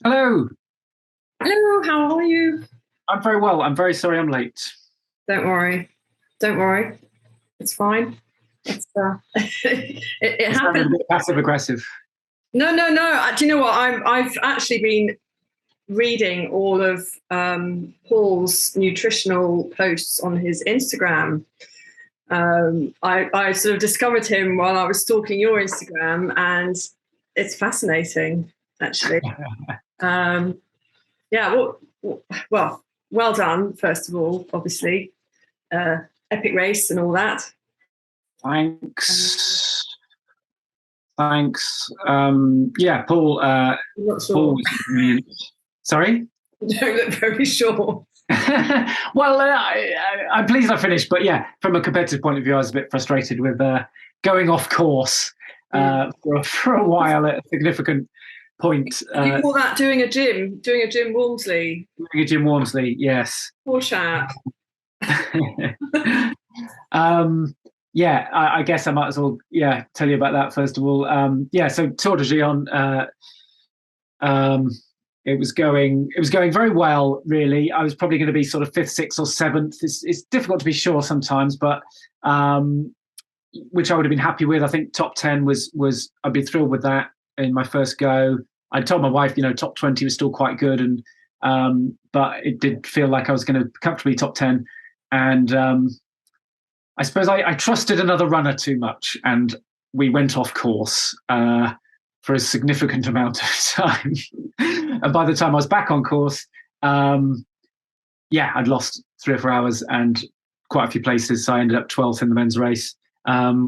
Hello. Hello, how are you? I'm very well. I'm very sorry I'm late. Don't worry. Don't worry. It's fine. It You sounded a happens. bit passive aggressive. No, no, no. Do you know what? I've actually been reading all of Paul's nutritional posts on his Instagram. I sort of discovered him while I was stalking your Instagram, and it's fascinating, actually. Um, yeah. Well done, first of all, obviously. Uh, Epic race and all that. Um, Thanks. Thanks. Yeah, Paul. I'm not Paul sure. was brilliant. Sorry. You don't look very sure. Well, I'm pleased I finished, but yeah, from a competitive point of view, I was a bit frustrated with going off course Mm. for a while at a significant point. Do you call that doing a Jim Walmsley? Jim Wormsley, yes. Poor chap. um, yeah, I guess I might as well, tell you about that first of all. So Tour de Gion, um, it was going very well, really. I was probably going to be sort of fifth, sixth, or seventh. It's difficult to be sure sometimes, but which I would have been happy with. I think top 10 was I'd be thrilled with that in my first go. I told my wife, top 20 was still quite good, and but it did feel like I was going to comfortably top 10, and I suppose I trusted another runner too much, and we went off course for a significant amount of time. And by the time I was back on course, I'd lost 3 or 4 hours and quite a few places. So I ended up 12th in the men's race,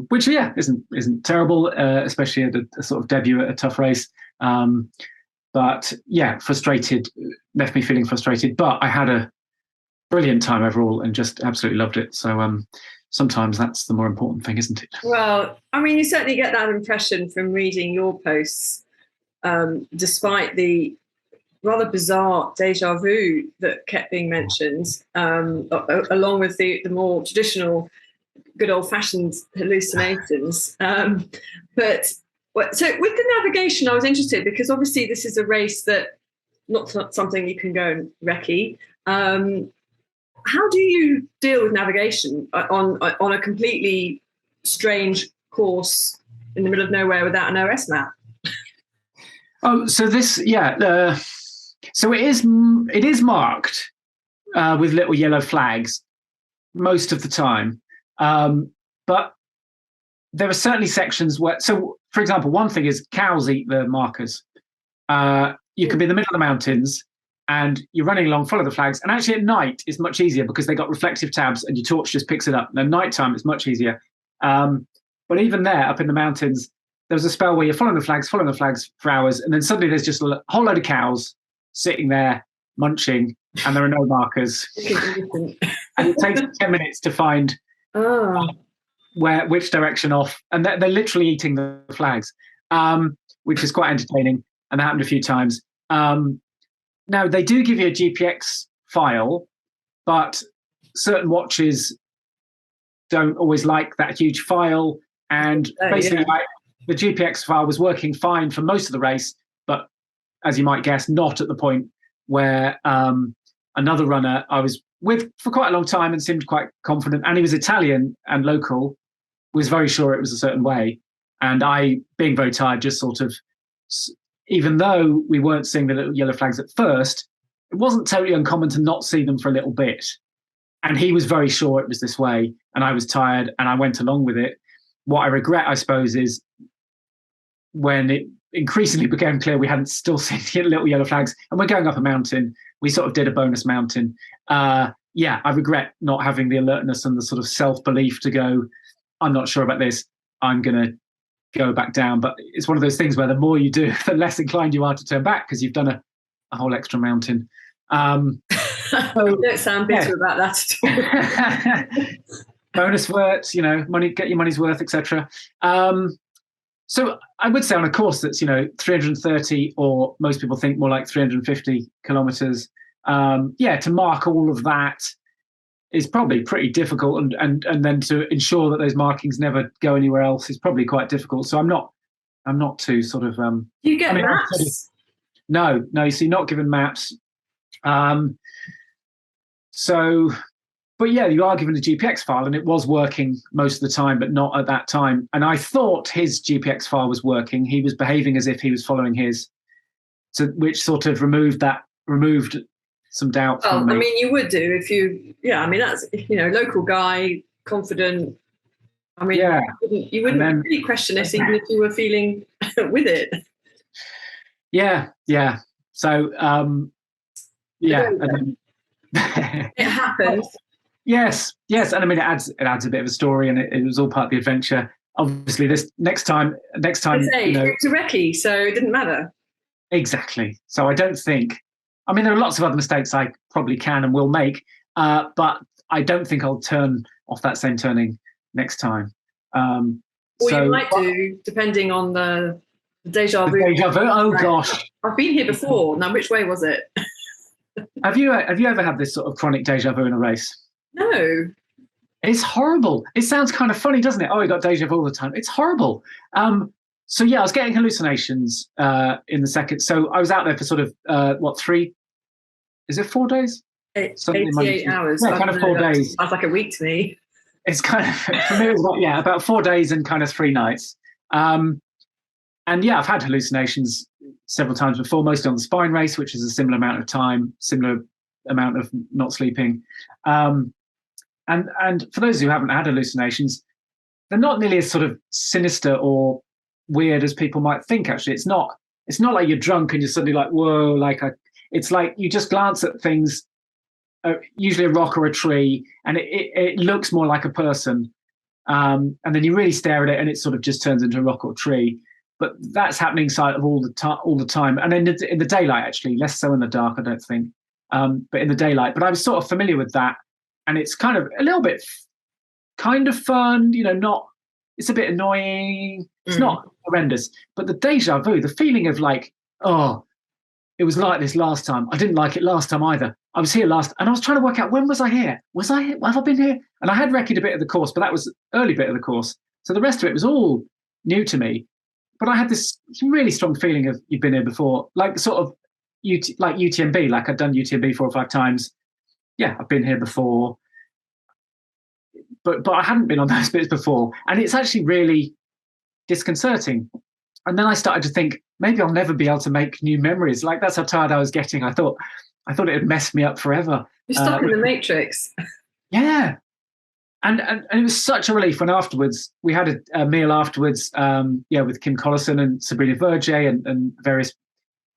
which isn't terrible, especially at a sort of debut at a tough race. But yeah, frustrated, left me feeling frustrated. But I had a brilliant time overall and just absolutely loved it. So sometimes that's the more important thing, isn't it? Well, I mean, you certainly get that impression from reading your posts, despite the rather bizarre deja vu that kept being mentioned, along with the more traditional, good old fashioned hallucinations. But so with the navigation, I was interested because obviously this is a race that not something you can go and recce. How do you deal with navigation on a completely strange course in the middle of nowhere without an OS map? Oh, so so it is marked with little yellow flags most of the time, but there are certainly sections where. So, for example, one thing is cows eat the markers. You can be in the middle of the mountains and you're running along, follow the flags. And actually, at night, it's much easier because they got reflective tabs and your torch just picks it up. And at nighttime, it's much easier. But even there, up in the mountains, there was a spell where you're following the flags for hours. And then suddenly there's just a whole load of cows sitting there munching and there are no markers. And it takes 10 minutes to find which direction off. And they're literally eating the flags, which is quite entertaining. And that happened a few times. Now, they do give you a GPX file, but certain watches don't always like that huge file. And basically, the GPX file was working fine for most of the race, but as you might guess, not at the point where another runner I was with for quite a long time and seemed quite confident, and he was Italian and local, was very sure it was a certain way. And I, being very tired, just sort of, even though we weren't seeing the little yellow flags at first, it wasn't totally uncommon to not see them for a little bit. And he was very sure it was this way, and I was tired, and I went along with it. What I regret, I suppose, is when it increasingly became clear we hadn't still seen the little yellow flags, and we're going up a mountain. We sort of did a bonus mountain. I regret not having the alertness and the sort of self-belief to go, I'm not sure about this, I'm going to go back down. But it's one of those things where the more you do, the less inclined you are to turn back because you've done a whole extra mountain. So, don't sound bitter about that at all. Bonus works, money, get your money's worth, etc. So I would say on a course that's 330, or most people think more like 350 kilometers, to mark all of that is probably pretty difficult, and then to ensure that those markings never go anywhere else is probably quite difficult. So I'm not too sort of. You get maps. No, you see, not given maps. Um, so, but yeah, you are given a GPX file, and it was working most of the time, but not at that time. And I thought his GPX file was working. He was behaving as if he was following his, so which sort of removed some doubt from me. I mean, you would do if you, I mean, that's, local guy, confident. I mean, yeah. you wouldn't really question it even if you were feeling with it. Yeah. So, yeah. And then, it happens. Yes. And I mean, it adds a bit of a story, and it was all part of the adventure. Obviously, this next time, it was a recce, so it didn't matter. Exactly. So I don't think. I mean, there are lots of other mistakes I probably can and will make, but I don't think I'll turn off that same turning next time. You might do, depending on the Deja Vu. Deja Vu. Oh gosh, I've been here before. Now, which way was it? Have you ever had this sort of chronic deja vu in a race? No. It's horrible. It sounds kind of funny, doesn't it? Oh, you got deja vu all the time. It's horrible. So yeah, I was getting hallucinations in the second. So I was out there for sort of 3? Is it 4 days? 88 hours. Yeah, kind of 4 days. That's like a week to me. It's kind of, for me, it was about 4 days and kind of 3 nights. And yeah, I've had hallucinations several times before, mostly on the spine race, which is a similar amount of time, similar amount of not sleeping. And for those who haven't had hallucinations, they're not nearly as sort of sinister or weird as people might think. Actually, it's not like you're drunk and you're suddenly like, whoa, it's like you just glance at things, usually a rock or a tree, and it looks more like a person. And then you really stare at it and it sort of just turns into a rock or tree. But that's happening side of all the time. And in the daylight, actually, less so in the dark, I don't think. But in the daylight. But I was sort of familiar with that. And it's kind of a little bit kind of fun, it's a bit annoying. It's not horrendous. But the deja vu, the feeling of like, oh, it was like this last time. I didn't like it last time either. I was here last, and I was trying to work out, when was I here? Was I here? Have I been here? And I had recce'd a bit of the course, but that was early bit of the course. So the rest of it was all new to me. But I had this really strong feeling of you've been here before, like sort of like UTMB, like I'd done UTMB 4 or 5 times. Yeah, I've been here before. But I hadn't been on those bits before. And it's actually really disconcerting. And then I started to think, maybe I'll never be able to make new memories. Like, that's how tired I was getting. I thought it would mess me up forever. You're stuck in the matrix. Yeah. And it was such a relief when afterwards, we had a meal afterwards, with Kim Collison and Sabrina Verge and various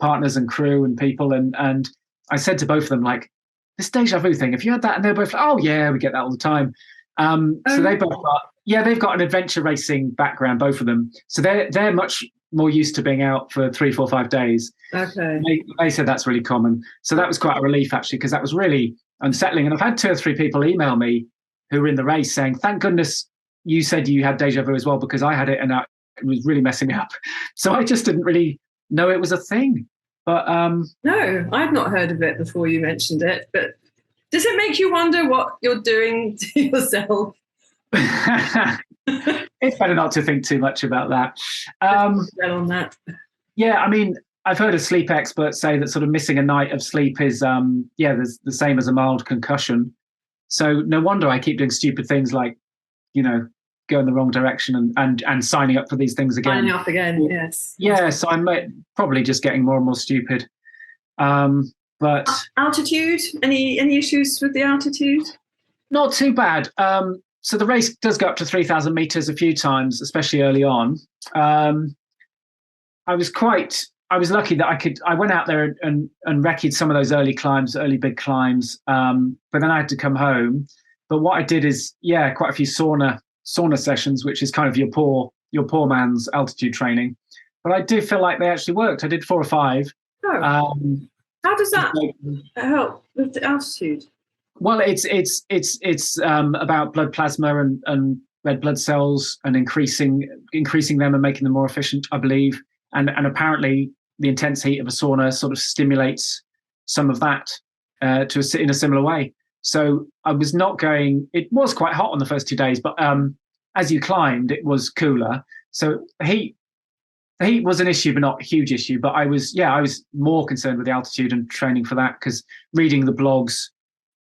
partners and crew and people. And I said to both of them, like, this deja vu thing, have you had that? And they're both like, oh yeah, we get that all the time. So they both they've got an adventure racing background, both of them. So they're much more used to being out for 3, 4, 5 days. Okay. They said that's really common. So that was quite a relief, actually, because that was really unsettling. And I've had 2 or 3 people email me who were in the race saying, thank goodness you said you had deja vu as well, because I had it and it was really messing me up. So I just didn't really know it was a thing. But no, I've not heard of it before you mentioned it. But does it make you wonder what you're doing to yourself? It's better not to think too much about that. On that. Yeah, I mean, I've heard a sleep expert say that sort of missing a night of sleep is, there's the same as a mild concussion. So no wonder I keep doing stupid things like, go in the wrong direction and signing up for these things again. Signing up again, yes. Yeah, so I'm probably just getting more and more stupid. But altitude? Any issues with the altitude? Not too bad. So the race does go up to 3,000 meters a few times, especially early on. I was lucky that I went out there and recce'd some of those early big climbs. But then I had to come home. But what I did is, quite a few sauna sessions, which is kind of your poor man's altitude training. But I do feel like they actually worked. I did 4 or 5. Oh. How does that help with the altitude? Well, it's about blood plasma and red blood cells and increasing them and making them more efficient, I believe. And apparently the intense heat of a sauna sort of stimulates some of that in a similar way. So I was not going. It was quite hot on the first 2 days, but as you climbed, it was cooler. So heat the heat was an issue, but not a huge issue. But I was more concerned with the altitude and training for that, because reading the blogs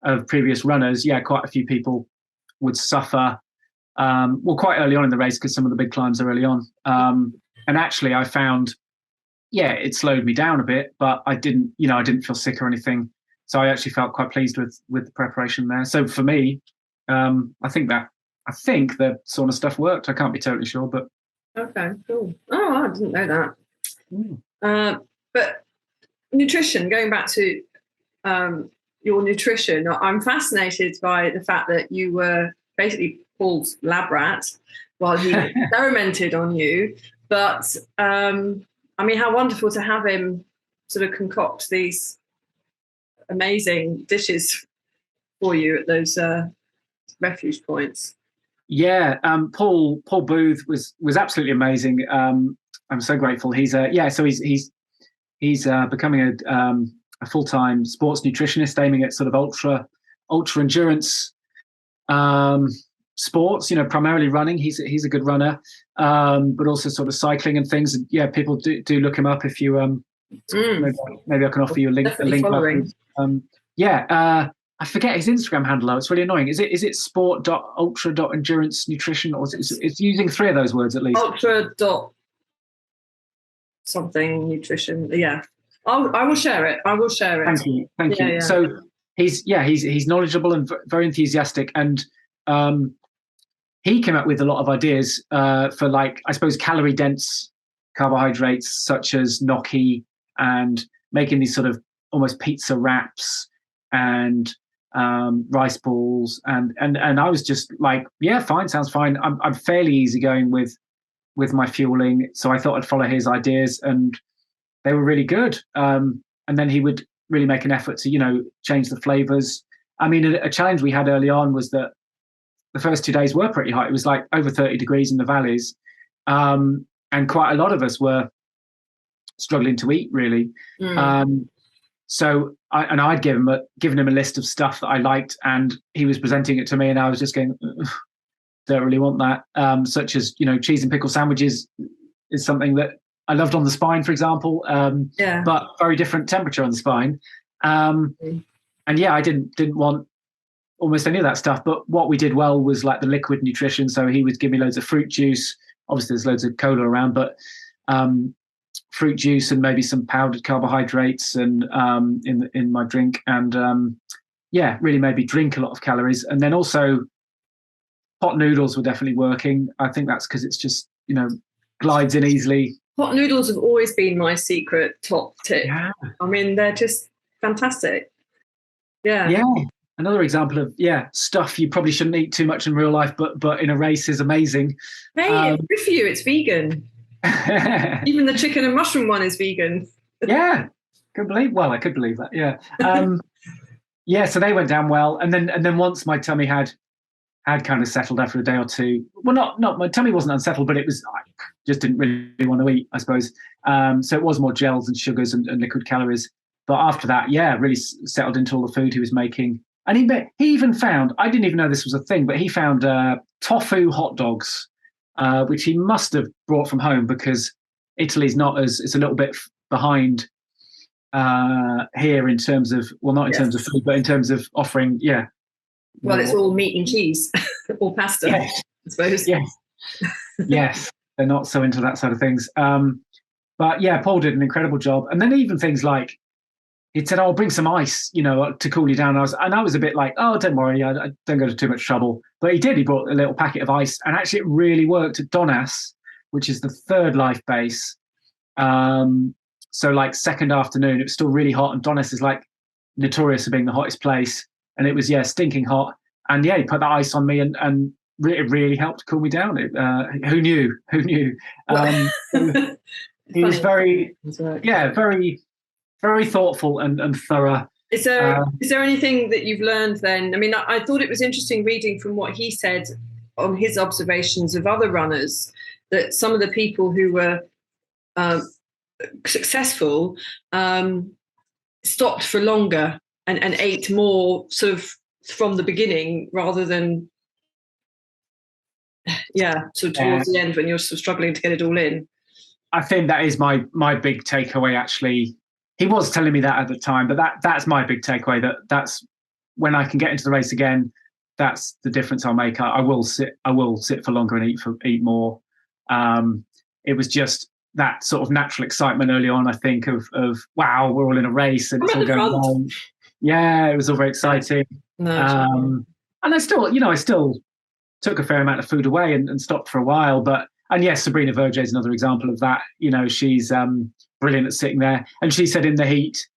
of previous runners, quite a few people would suffer. Quite early on in the race, because some of the big climbs are early on. And actually, I found, it slowed me down a bit, but I didn't feel sick or anything. So I actually felt quite pleased with the preparation there. So for me, I think the sauna stuff worked. I can't be totally sure, but okay, cool. Oh, I didn't know that. But nutrition, going back to your nutrition, I'm fascinated by the fact that you were basically Paul's lab rat while he experimented on you. But I mean, how wonderful to have him sort of concoct these amazing dishes for you at those refuge points. Yeah, Paul Booth was absolutely amazing. I'm so grateful. He's he's becoming a full-time sports nutritionist, aiming at sort of ultra endurance sports. Primarily running. He's a good runner, but also sort of cycling and things. And yeah, people do look him up if you maybe I can offer you a link. I forget his Instagram handle. It's really annoying. Is it sport.ultra.endurance nutrition, or it's using 3 of those words at least? Ultra.something nutrition. Yeah, I will share it. Thank you. Yeah. So he's knowledgeable and very enthusiastic, and he came up with a lot of ideas for, like, I suppose, calorie dense carbohydrates such as gnocchi, and making these sort of almost pizza wraps and rice balls, and I was just like, yeah, fine, sounds fine. I'm fairly easygoing with my fueling, so I thought I'd follow his ideas, and they were really good. And then he would really make an effort to change the flavors. I mean, a challenge we had early on was that the first 2 days were pretty hot. It was like over 30 degrees in the valleys, and quite a lot of us were struggling to eat, really. So I'd given him a list of stuff that I liked, and he was presenting it to me, and I was just going, don't really want that. Such as, cheese and pickle sandwiches is something that I loved on the spine, for example, but very different temperature on the spine. And yeah, I didn't want almost any of that stuff. But what we did well was like the liquid nutrition. So he would give me loads of fruit juice. Obviously, there's loads of cola around, but fruit juice and maybe some powdered carbohydrates and in my drink, and really maybe drink a lot of calories. And then also hot noodles were definitely working. I think that's because it's just glides in easily. Hot noodles have always been my secret top tip. Yeah. I mean, they're just fantastic. Yeah. Another example of stuff you probably shouldn't eat too much in real life, but in a race is amazing. Hey, it's good for you. It's vegan. Even the chicken and mushroom one is vegan. Yeah, I could believe that. Yeah. So they went down well, and then once my tummy had kind of settled after a day or two. Well, not my tummy wasn't unsettled, but it was, I just didn't really want to eat, I suppose. So it was more gels and sugars and liquid calories. But after that, really settled into all the food he was making. And he even found, I didn't even know this was a thing, but he found tofu hot dogs, which he must have brought from home, because Italy's it's a little bit behind here in terms of, well, not in terms of food, but in terms of offering, Well, it's all meat and cheese or pasta, yes. I suppose. Yes, they're not so into that side of things. But yeah, Paul did an incredible job. And then even things like, he said, "I'll bring some ice, to cool you down." And I was a bit like, "Oh, don't worry, I don't go to too much trouble." But he did. He brought a little packet of ice, and actually, it really worked at Donas, which is the third life base. So, like, second afternoon, it was still really hot, and Donas is like notorious for being the hottest place, and it was stinking hot. And he put that ice on me, and it really helped cool me down. Who knew? He was very, very thoughtful and thorough. Is there anything that you've learned then? I mean, I thought it was interesting reading from what he said on his observations of other runners, that some of the people who were successful stopped for longer and ate more sort of from the beginning rather than sort of towards the end when you're sort of struggling to get it all in. I think that is my big takeaway. Actually, he was telling me that at the time, but that's my big takeaway. That's when I can get into the race again. That's the difference I'll make. I will sit for longer and eat more. It was just that sort of natural excitement early on. I think of wow, we're all in a race and it's all going well. Yeah, it was all very exciting. And I still took a fair amount of food away and stopped for a while. And yes, Sabrina Verjee is another example of that. She's brilliant at sitting there. And she said in the heat,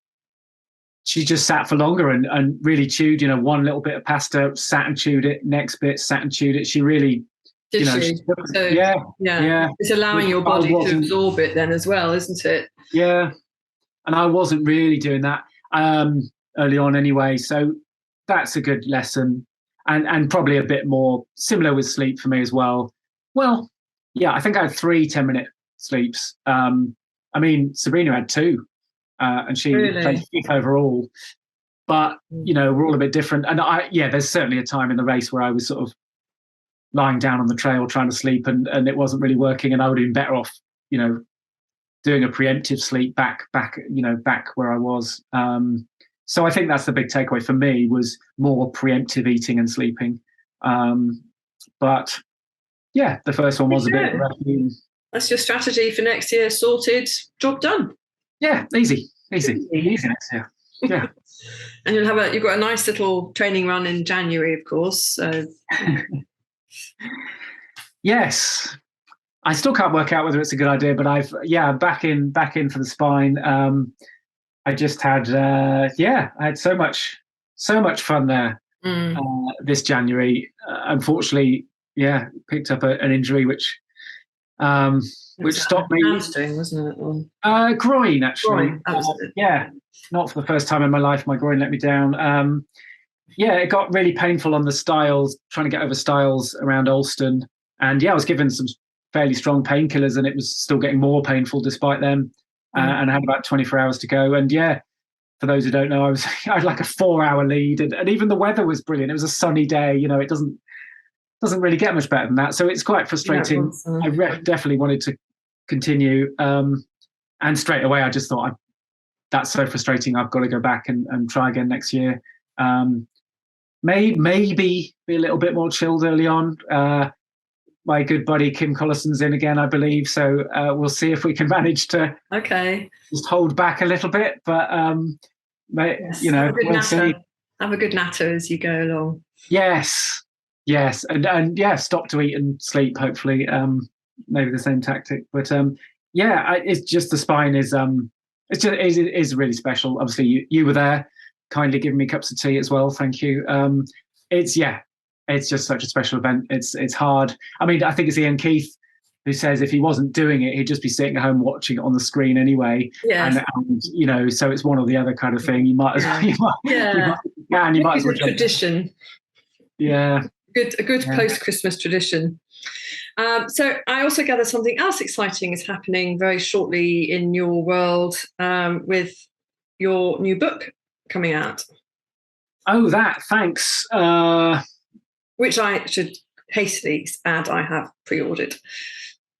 she just sat for longer and really chewed, one little bit of pasta, sat and chewed it, next bit, sat and chewed it. She really, yeah. It's allowing your body to absorb it then as well, isn't it? Yeah. And I wasn't really doing that early on anyway. So that's a good lesson. And probably a bit more similar with sleep for me as well. Well, yeah, I think I had 3 10-minute sleeps. Sabrina had 2, and she played 5th overall. But, we're all a bit different. And there's certainly a time in the race where I was sort of lying down on the trail trying to sleep and it wasn't really working. And I would have been better off, doing a preemptive sleep back where I was. So I think that's the big takeaway for me was more preemptive eating and sleeping. But yeah, the first one was a bit of a That's your strategy for next year, sorted, job done. Yeah, easy next year. Yeah. And you've got a nice little training run in January, of course. So. Yes. I still can't work out whether it's a good idea, but back in for the spine. I just had I had so much fun there this January. Unfortunately, picked up an injury which stopped me. Hamstring, wasn't it? Groin, actually. Groin, that was it. Yeah, not for the first time in my life. My groin let me down. It got really painful on the stiles, trying to get over stiles around Alston. And I was given some fairly strong painkillers and it was still getting more painful despite them. And I had about 24 hours to go. And for those who don't know, I had like a 4-hour lead and even the weather was brilliant. It was a sunny day. It doesn't really get much better than that. So it's quite frustrating. I definitely wanted to continue. And straight away, I just thought, that's so frustrating. I've got to go back and try again next year. Maybe be a little bit more chilled early on. My good buddy Kim Collison's in again, I believe. So we'll see if we can manage to just hold back a little bit. But we'll see. Have a good natter as you go along. Yes, and stop to eat and sleep. Hopefully, maybe the same tactic. But it's just the spine is it is really special. Obviously, you were there, kindly giving me cups of tea as well. Thank you. It's just such a special event. It's hard. I think it's Ian Keith who says if he wasn't doing it, he'd just be sitting at home watching it on the screen anyway. Yes. And so it's one or the other kind of thing. You might as well. You might as well. Tradition. Yeah. A good post-Christmas tradition. So I also gather something else exciting is happening very shortly in your world with your new book coming out. Oh, thanks. Which I should hastily add, I have pre-ordered.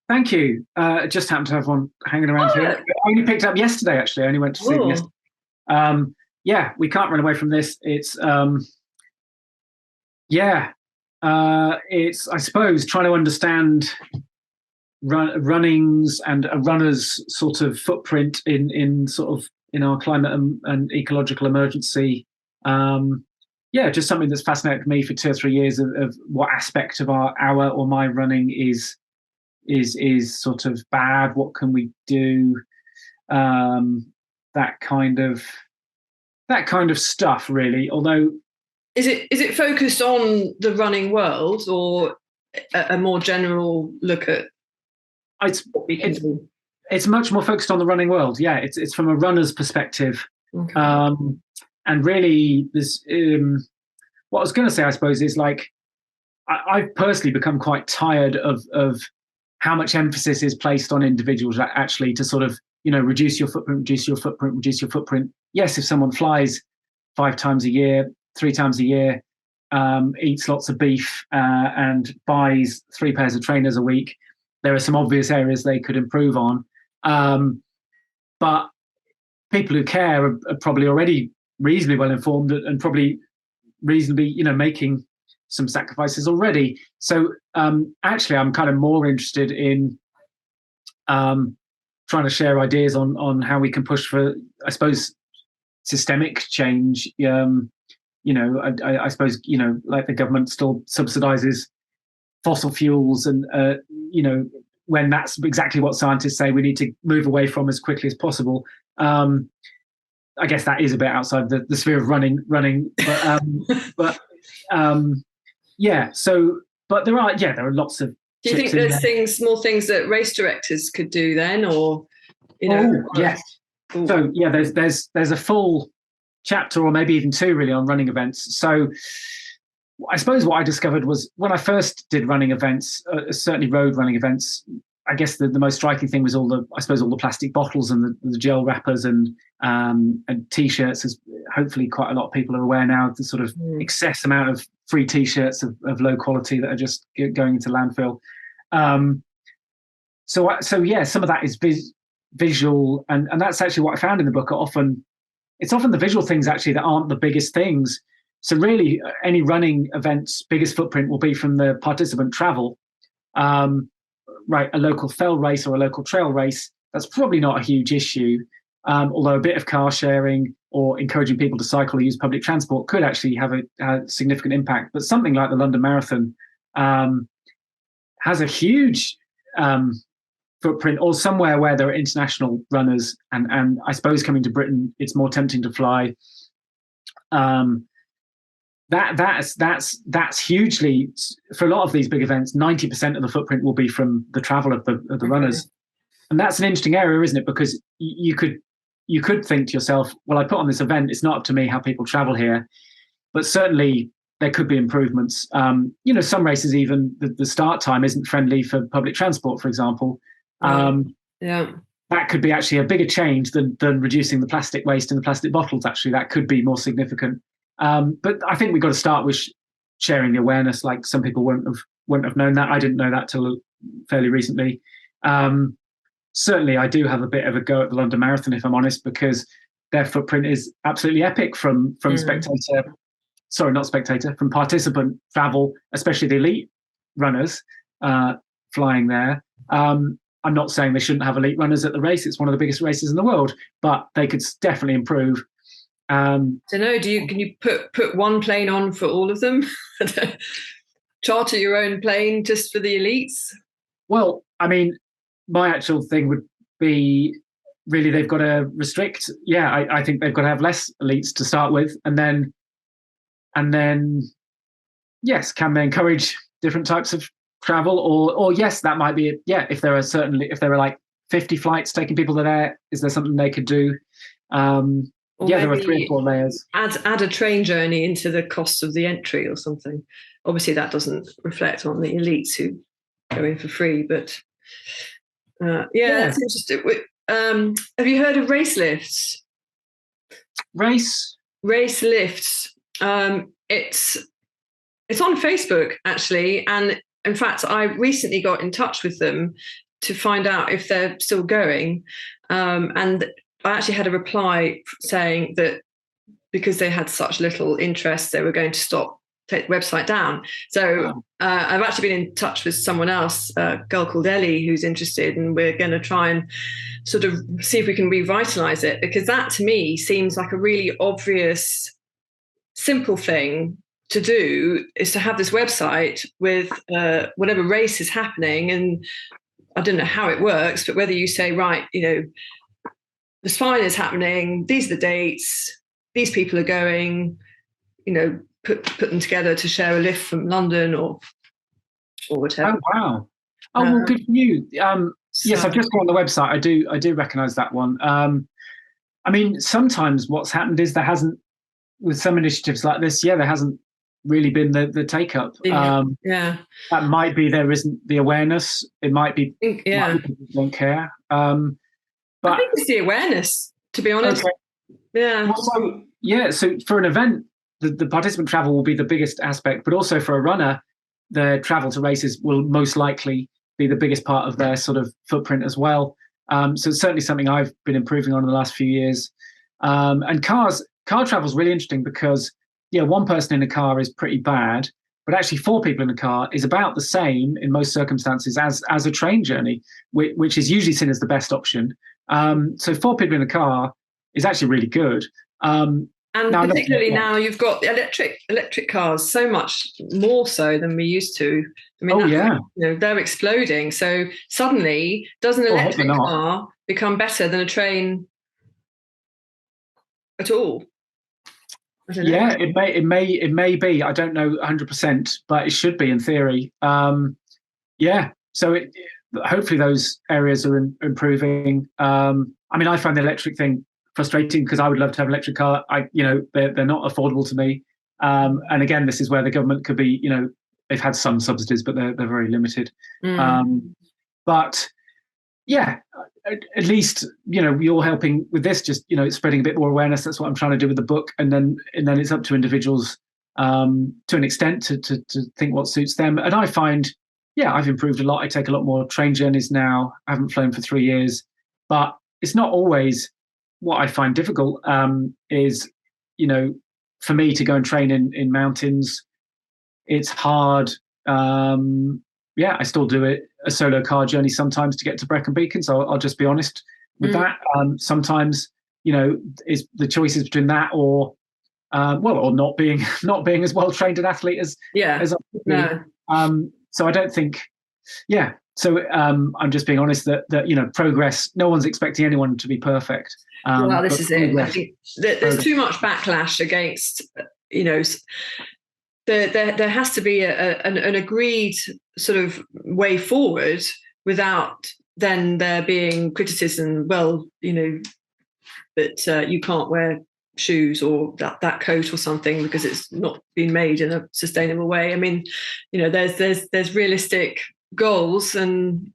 Thank you. Just happened to have one hanging around here. I only picked it up yesterday, actually. I only went to see it yesterday. We can't run away from this. It's, it's, I suppose, trying to understand running's and a runner's sort of footprint in our climate and ecological emergency. Just something that's fascinated me for 2 or 3 years of what aspect of our or my running is sort of bad. What can we do? That kind of stuff, really. Although, is it focused on the running world or a more general look at what we can do? It's much more focused on the running world. Yeah, it's from a runner's perspective. Okay. And really, this what I was going to say, I suppose, is like I've personally become quite tired of how much emphasis is placed on individuals actually to sort of reduce your footprint. Yes, if someone flies 5 times a year, 3 times a year, eats lots of beef, and buys 3 pairs of trainers a week, there are some obvious areas they could improve on. But people who care are probably already reasonably well informed and probably reasonably, making some sacrifices already. So actually, I'm kind of more interested in trying to share ideas on how we can push for, I suppose, systemic change. I suppose, like the government still subsidizes fossil fuels and, when that's exactly what scientists say we need to move away from as quickly as possible. I guess that is a bit outside the sphere of running, but yeah. So, but there are lots of. Do you think there's more things that race directors could do then, or yes. Ooh. So yeah, there's a full chapter or maybe even two really on running events. So I suppose what I discovered was when I first did running events, certainly road running events, I guess the most striking thing was all the plastic bottles and the gel wrappers and T-shirts, as hopefully quite a lot of people are aware now, the sort of excess amount of free T-shirts of low quality that are just going into landfill. So yeah, some of that is visual, and that's actually what I found in the book. It's often the visual things actually that aren't the biggest things. So really, any running event's biggest footprint will be from the participant travel. Right, a local fell race or a local trail race, that's probably not a huge issue. Although a bit of car sharing or encouraging people to cycle or use public transport could actually have a significant impact. But something like the London Marathon has a huge footprint, or somewhere where there are international runners. And I suppose coming to Britain, it's more tempting to fly. That's hugely, for a lot of these big events, 90% of the footprint will be from the travel of the runners. And that's an interesting area, isn't it? Because you could think to yourself, well, I put on this event, it's not up to me how people travel here. But certainly there could be improvements. Some races, even the start time isn't friendly for public transport, for example. That could be actually a bigger change than reducing the plastic waste and the plastic bottles. Actually, that could be more significant. But I think we've got to start with sharing the awareness. Like, some people wouldn't have known that. I didn't know that till fairly recently. Certainly, I do have a bit of a go at the London Marathon, if I'm honest, because their footprint is absolutely epic from from participant travel, especially the elite runners flying there. I'm not saying they shouldn't have elite runners at the race. It's one of the biggest races in the world, but they could definitely improve. Can you put one plane on for all of them? Charter your own plane just for the elites? Well, I mean, my actual thing would be really they've got to restrict. Yeah, I think they've got to have less elites to start with, and then yes, can they encourage different types of travel, or yes, that might be it. Yeah, if there are like 50 flights taking people there, is there something they could do? There are 3 or 4 layers. Add a train journey into the cost of the entry or something. Obviously, that doesn't reflect on the elites who go in for free. But that's interesting. Have you heard of race lifts? Race lifts. It's on Facebook actually, and in fact, I recently got in touch with them to find out if they're still going, and I actually had a reply saying that because they had such little interest, they were going to take the website down. So I've actually been in touch with someone else, a girl called Ellie, who's interested, and we're going to try and sort of see if we can revitalize it, because that to me seems like a really obvious, simple thing to do, is to have this website with whatever race is happening. And I don't know how it works, but whether you say, right, the spine is happening, these are the dates, these people are going, put them together to share a lift from London or whatever. Oh, wow. Oh, well, good for you. Yes, I've just gone on the website. I do recognise that one. I mean, sometimes what's happened is there hasn't, with some initiatives like this, there hasn't really been the take-up. That might be there isn't the awareness. It might be, might be people don't care. But I think it's the awareness, to be honest. Okay. So for an event, the participant travel will be the biggest aspect, but also for a runner, the travel to races will most likely be the biggest part of their sort of footprint as well. So it's certainly something I've been improving on in the last few years. And car travel is really interesting because, yeah, one person in a car is pretty bad, but actually 4 people in a car is about the same in most circumstances as a train journey, which is usually seen as the best option. So 4 people in a car is actually really good. And particularly now you've got the electric cars so much more so than we used to. I mean, they're exploding. So suddenly, does an electric car become better than a train at all? Yeah, it may be. I don't know 100%, but it should be in theory. Yeah, so hopefully those areas are improving. I mean, I find the electric thing frustrating because I would love to have an electric car. They're not affordable to me. And again, this is where the government could be. They've had some subsidies, but they're very limited. But yeah, at least you're helping with this. Just spreading a bit more awareness. That's what I'm trying to do with the book, and then it's up to individuals to an extent to think what suits them. And I find, I've improved a lot. I take a lot more train journeys now. I haven't flown for 3 years, but it's not always. What I find difficult is, for me to go and train in mountains, it's hard. I still do a solo car journey sometimes to get to Brecon Beacon. So I'll just be honest with that. Sometimes, is the choices between that or not being as well trained an athlete as I could be. So I don't think, So I'm just being honest that progress. No one's expecting anyone to be perfect. Well, this is it. I think there's too much backlash against. There has to be an agreed sort of way forward without then there being criticism. Well, that you can't wear shoes or that coat or something because it's not been made in a sustainable way. I mean, there's realistic goals, and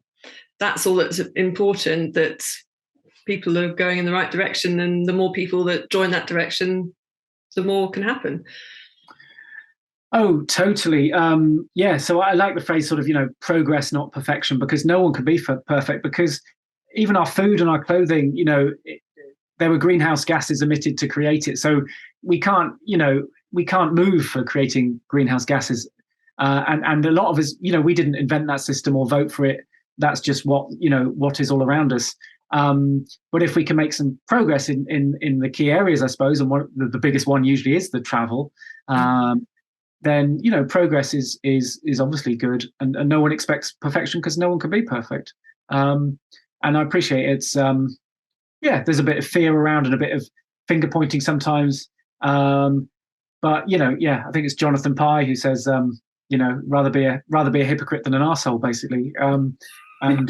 that's all that's important, that people are going in the right direction, and the more people that join that direction, the more can happen. Oh, totally. So I like the phrase sort of, progress, not perfection, because no one can be perfect, because even our food and our clothing, there were greenhouse gases emitted to create it. So we can't move for creating greenhouse gases. And a lot of us, we didn't invent that system or vote for it. That's just what is all around us. But if we can make some progress in the key areas, I suppose, and the biggest one usually is the travel, then progress is obviously good, and no one expects perfection because no one can be perfect. And I appreciate it's there's a bit of fear around and a bit of finger pointing sometimes. But I think it's Jonathan Pye who says rather be a hypocrite than an arsehole, basically. And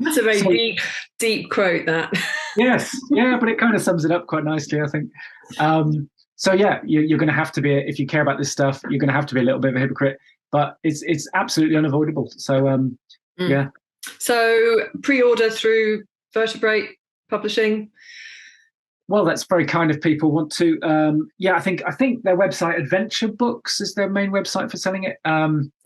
that's a very deep quote, that. Yes, but it kind of sums it up quite nicely, I think. So you're going to have to be, if you care about this stuff, you're going to have to be a little bit of a hypocrite, but it's absolutely unavoidable. So So pre-order through Vertebral Publishing. Well, that's very kind of people. Want to I think their website, Adventure Books, is their main website for selling it.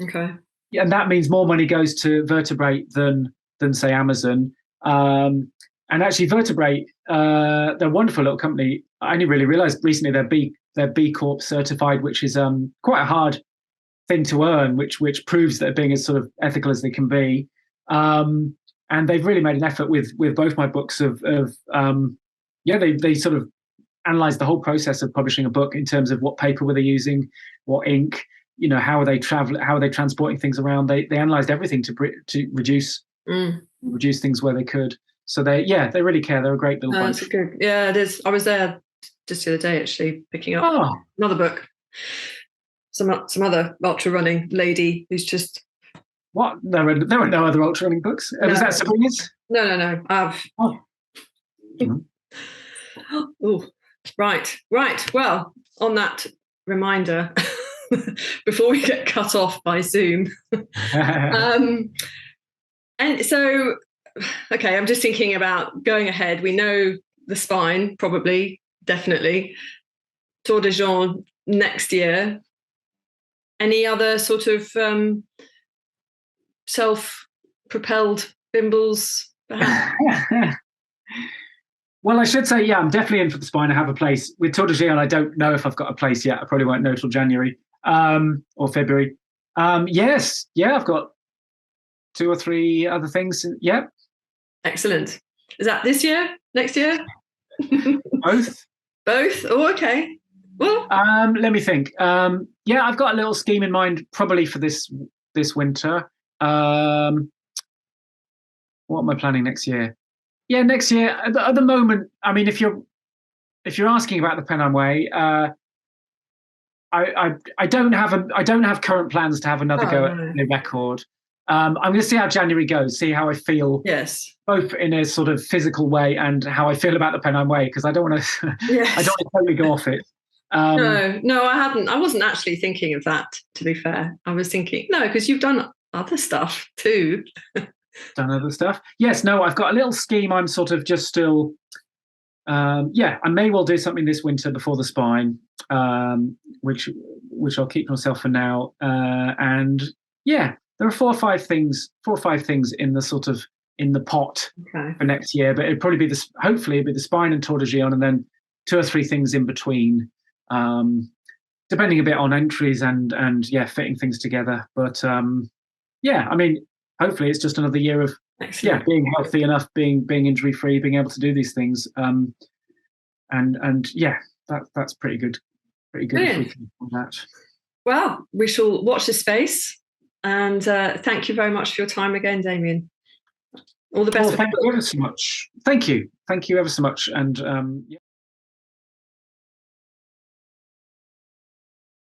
Okay. Yeah, and that means more money goes to Vertebrate than say Amazon. And actually, Vertebrate, they're a wonderful little company. I only really realised recently they're B Corp certified, which is quite a hard thing to earn, which proves that they're being as sort of ethical as they can be. And they've really made an effort with both my books of they sort of analysed the whole process of publishing a book in terms of what paper were they using, what ink, how are they transporting things around. They analysed everything to reduce things where they could. So they really care. They're a great little bunch. That's good. Yeah, it is. I was there just the other day, actually, picking up another book. Some other ultra running lady who's just. What? There were no other ultra running books. No. Was that Sabrina's? No. Oh, right. Well, on that reminder, before we get cut off by Zoom, and so. Okay, I'm just thinking about going ahead. We know the spine, probably, definitely. Tour de Jean next year. Any other sort of self-propelled bimbles perhaps? Well, I should say, yeah, I'm definitely in for the spine. I have a place with Tour de Géant. I don't know if I've got a place yet. I probably won't know till January or February. Yes, yeah, I've got 2 or 3 other things. Yeah, Excellent. Is that this year? Next year? both. Both? Oh, okay. Well, let me think. Yeah, I've got a little scheme in mind, probably for this winter. What am I planning next year? Yeah, next year. At the moment, I mean, if you're asking about the Pennine Way, I don't have current plans to have another go at the record. I'm going to see how January goes, see how I feel. Yes. Both in a sort of physical way and how I feel about the Pennine Way, because I don't want to. Yes. I don't want to totally go off it. No, I hadn't. I wasn't actually thinking of that. To be fair, I was thinking because you've done other stuff too. Done other stuff. Yes. No, I've got a little scheme. I'm sort of just still. I may well do something this winter before the spine, which I'll keep to myself for now. And yeah, there are 4 or 5 things in the sort of in the pot for next year. But it'd probably be hopefully it'd be the spine and Tour de Géant, and then 2 or 3 things in between, depending a bit on entries and fitting things together. But yeah, I mean, hopefully it's just another year of being healthy enough, being injury free, being able to do these things. And yeah, that's pretty good. Pretty good if we can do that. Well, we shall watch this space. And thank you very much for your time again, Damian. All the best. Well, thank you ever so much. Thank you ever so much. And